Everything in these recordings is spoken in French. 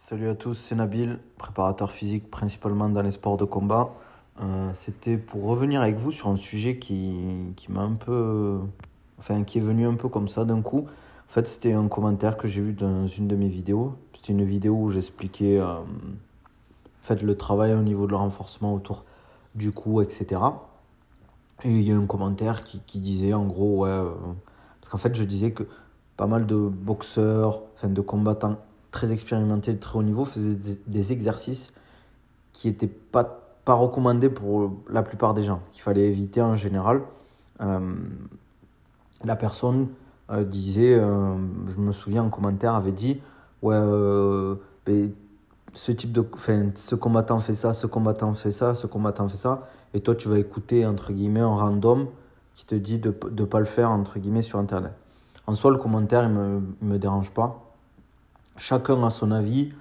Salut à tous, c'est Nabil, préparateur physique principalement dans les sports de combat. C'était pour revenir avec vous sur un sujet qui m'a un peu, qui est venu un peu comme ça d'un coup. En fait, c'était un commentaire que j'ai vu dans une de mes vidéos. C'était une vidéo où j'expliquais le travail au niveau de le renforcement autour du cou, etc. Et il y a un commentaire qui disait en gros, parce qu'en fait, je disais que pas mal de boxeurs, de combattants très expérimentés de très haut niveau faisaient des exercices qui n'étaient pas recommandés pour la plupart des gens, qu'il fallait éviter en général. Euh, la personne disait, je me souviens en commentaire, avait dit, ouais, ben, ce combattant fait ça, ce combattant fait ça, ce combattant fait ça, et toi tu vas écouter entre guillemets un random qui te dit de ne pas le faire entre guillemets sur internet. En soi, le commentaire il me dérange pas. Chacun a son avis,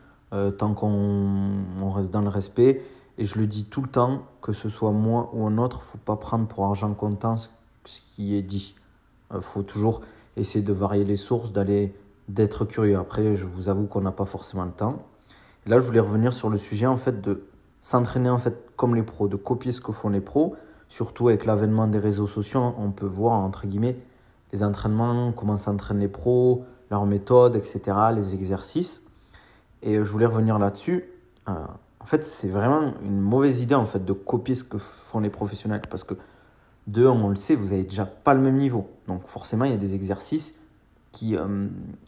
tant qu'on reste dans le respect. Et je le dis tout le temps, que ce soit moi ou un autre, il ne faut pas prendre pour argent comptant ce qui est dit. Il faut toujours essayer de varier les sources, d'être curieux. Après, je vous avoue qu'on n'a pas forcément le temps. Et là, je voulais revenir sur le sujet de s'entraîner comme les pros, de copier ce que font les pros. Surtout avec l'avènement des réseaux sociaux, on peut voir entre guillemets les entraînements, comment s'entraînent les pros, leurs méthodes, etc., les exercices. Et je voulais revenir là-dessus. C'est vraiment une mauvaise idée de copier ce que font les professionnels. Parce que, de un, on le sait, vous n'avez déjà pas le même niveau. Donc forcément, il y a des exercices qui,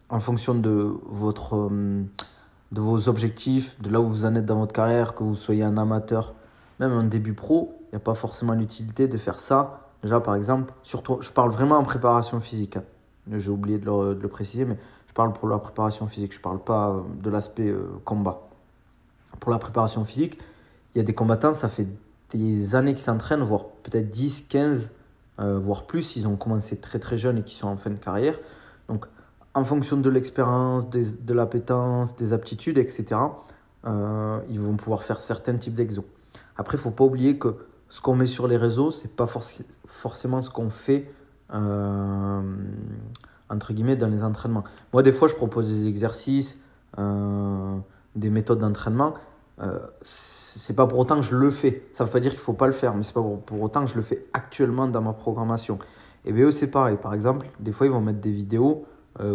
en fonction de vos objectifs, de là où vous en êtes dans votre carrière, que vous soyez un amateur, même un début pro, il n'y a pas forcément l'utilité de faire ça. Déjà, par exemple, surtout, je parle vraiment en préparation physique. J'ai oublié de le préciser, mais je parle pour la préparation physique. Je ne parle pas de l'aspect combat. Pour la préparation physique, il y a des combattants, ça fait des années qu'ils s'entraînent, voire peut-être 10, 15, voire plus. Ils ont commencé très très jeunes et qui sont en fin de carrière. Donc, en fonction de l'expérience, de l'appétence, des aptitudes, etc., ils vont pouvoir faire certains types d'exos. Après, il ne faut pas oublier que ce qu'on met sur les réseaux, ce n'est pas forcément ce qu'on fait entre guillemets dans les entraînements. Moi, des fois, je propose des exercices, des méthodes d'entraînement. C'est pas pour autant que je le fais. Ça ne veut pas dire qu'il ne faut pas le faire, mais c'est pas pour autant que je le fais actuellement dans ma programmation. Et bien eux, c'est pareil. Par exemple, des fois, ils vont mettre des vidéos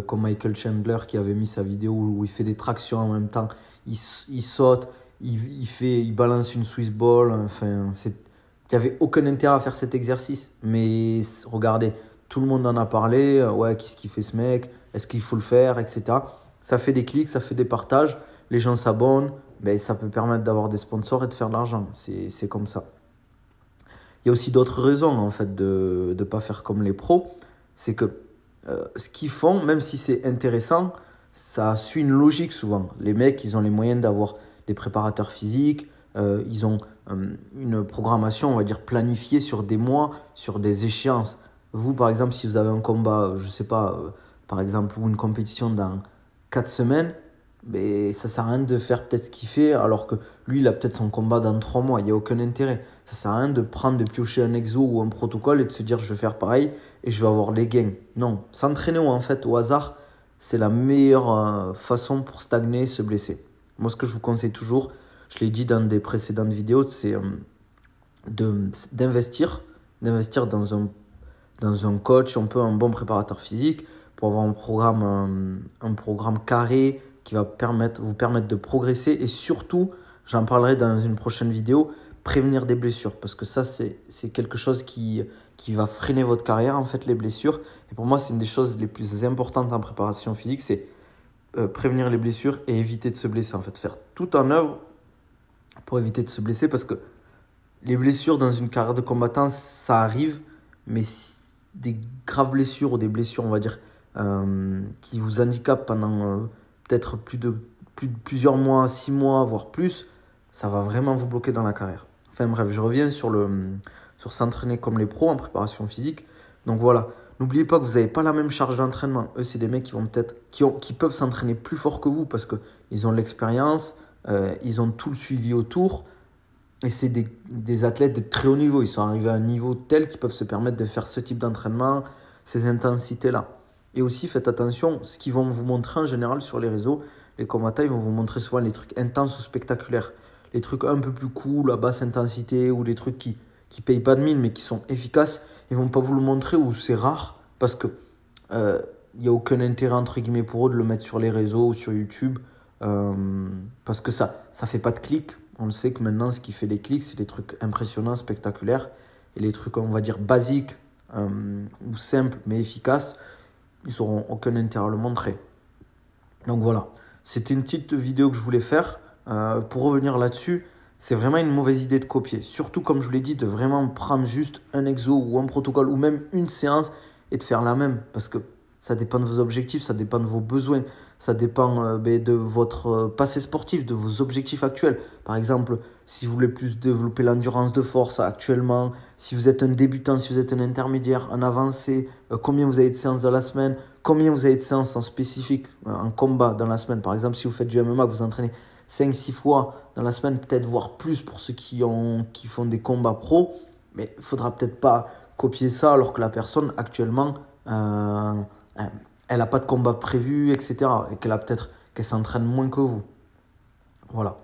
comme Michael Chandler qui avait mis sa vidéo où il fait des tractions en même temps. Il saute, il balance une Swiss ball. Il n'y avait aucun intérêt à faire cet exercice. Mais regardez, tout le monde en a parlé. Ouais, qu'est-ce qu'il fait ce mec? Est-ce qu'il faut le faire, etc. Ça fait des clics, ça fait des partages. Les gens s'abonnent. Ben, ça peut permettre d'avoir des sponsors et de faire de l'argent. C'est comme ça. Il y a aussi d'autres raisons de ne pas faire comme les pros. C'est que ce qu'ils font, même si c'est intéressant, ça suit une logique souvent. Les mecs, ils ont les moyens d'avoir des préparateurs physiques, ils ont une programmation, on va dire, planifiée sur des mois, sur des échéances. Vous, par exemple, si vous avez un combat, je ne sais pas, par exemple, ou une compétition dans 4 semaines, mais ça ne sert à rien de faire peut-être ce qu'il fait, alors que lui, il a peut-être son combat dans 3 mois. Il n'y a aucun intérêt. Ça ne sert à rien de piocher un exo ou un protocole et de se dire je vais faire pareil et je vais avoir les gains. Non, s'entraîner au hasard, c'est la meilleure façon pour stagner et se blesser. Moi, ce que je vous conseille toujours, je l'ai dit dans des précédentes vidéos, c'est d'investir dans un coach, un bon préparateur physique pour avoir un programme carré qui va vous permettre de progresser et surtout, j'en parlerai dans une prochaine vidéo, prévenir des blessures parce que ça, c'est quelque chose qui va freiner votre carrière, les blessures. Et pour moi, c'est une des choses les plus importantes en préparation physique, c'est prévenir les blessures et éviter de se blesser. Faire tout en œuvre pour éviter de se blesser parce que les blessures dans une carrière de combattant, ça arrive, mais des graves blessures ou des blessures, on va dire, qui vous handicapent pendant peut-être plusieurs mois, 6 mois, voire plus, ça va vraiment vous bloquer dans la carrière. Bref, je reviens sur s'entraîner comme les pros en préparation physique. Donc voilà, n'oubliez pas que vous n'avez pas la même charge d'entraînement. Eux, c'est des mecs qui peuvent s'entraîner plus fort que vous parce qu'ils ont l'expérience, ils ont tout le suivi autour. Et c'est des athlètes de très haut niveau. Ils sont arrivés à un niveau tel qu'ils peuvent se permettre de faire ce type d'entraînement, ces intensités-là. Et aussi, faites attention, ce qu'ils vont vous montrer en général sur les réseaux Les combattants, ils vont vous montrer souvent les trucs intenses ou spectaculaires. Les trucs un peu plus cool, à basse intensité, ou les trucs qui payent pas de mine, mais qui sont efficaces. Ils vont pas vous le montrer, ou c'est rare, parce que il n'y a aucun intérêt, entre guillemets, pour eux de le mettre sur les réseaux ou sur YouTube. Parce que ça fait pas de clics. On le sait que maintenant, ce qui fait les clics, c'est les trucs impressionnants, spectaculaires. Et les trucs, on va dire, basiques ou simples, mais efficaces, ils n'auront aucun intérêt à le montrer. Donc voilà, c'était une petite vidéo que je voulais faire. Pour revenir là-dessus, c'est vraiment une mauvaise idée de copier. Surtout, comme je vous l'ai dit, de vraiment prendre juste un exo ou un protocole ou même une séance et de faire la même. Parce que ça dépend de vos objectifs, ça dépend de vos besoins, ça dépend de votre passé sportif, de vos objectifs actuels. Par exemple, si vous voulez plus développer l'endurance de force actuellement, si vous êtes un débutant, si vous êtes un intermédiaire, un avancé, combien vous avez de séances dans la semaine, combien vous avez de séances en spécifique, en combat dans la semaine. Par exemple, si vous faites du MMA, vous entraînez 5-6 fois dans la semaine, peut-être voire plus pour ceux qui font des combats pro, mais il ne faudra peut-être pas copier ça alors que la personne actuellement elle n'a pas de combat prévu, etc. Et qu'elle s'entraîne moins que vous. Voilà.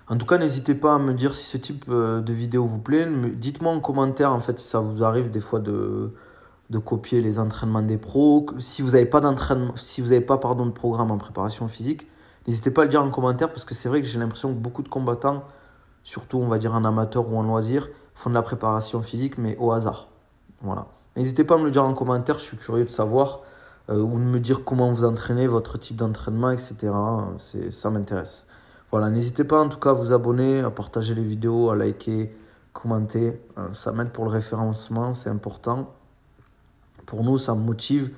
En tout cas, n'hésitez pas à me dire si ce type de vidéo vous plaît. Dites-moi en commentaire en fait si ça vous arrive des fois de copier les entraînements des pros. Si vous n'avez pas d'entraînement, si vous n'avez pas de programme en préparation physique, n'hésitez pas à le dire en commentaire parce que c'est vrai que j'ai l'impression que beaucoup de combattants, surtout on va dire en amateur ou en loisir, font de la préparation physique mais au hasard. Voilà. N'hésitez pas à me le dire en commentaire, je suis curieux de savoir ou de me dire comment vous entraînez, votre type d'entraînement, etc. Ça m'intéresse. Voilà, n'hésitez pas en tout cas à vous abonner, à partager les vidéos, à liker, commenter. Ça m'aide pour le référencement, c'est important. Pour nous, ça me motive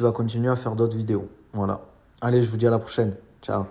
à continuer à faire d'autres vidéos. Voilà. Allez, je vous dis à la prochaine. Ciao.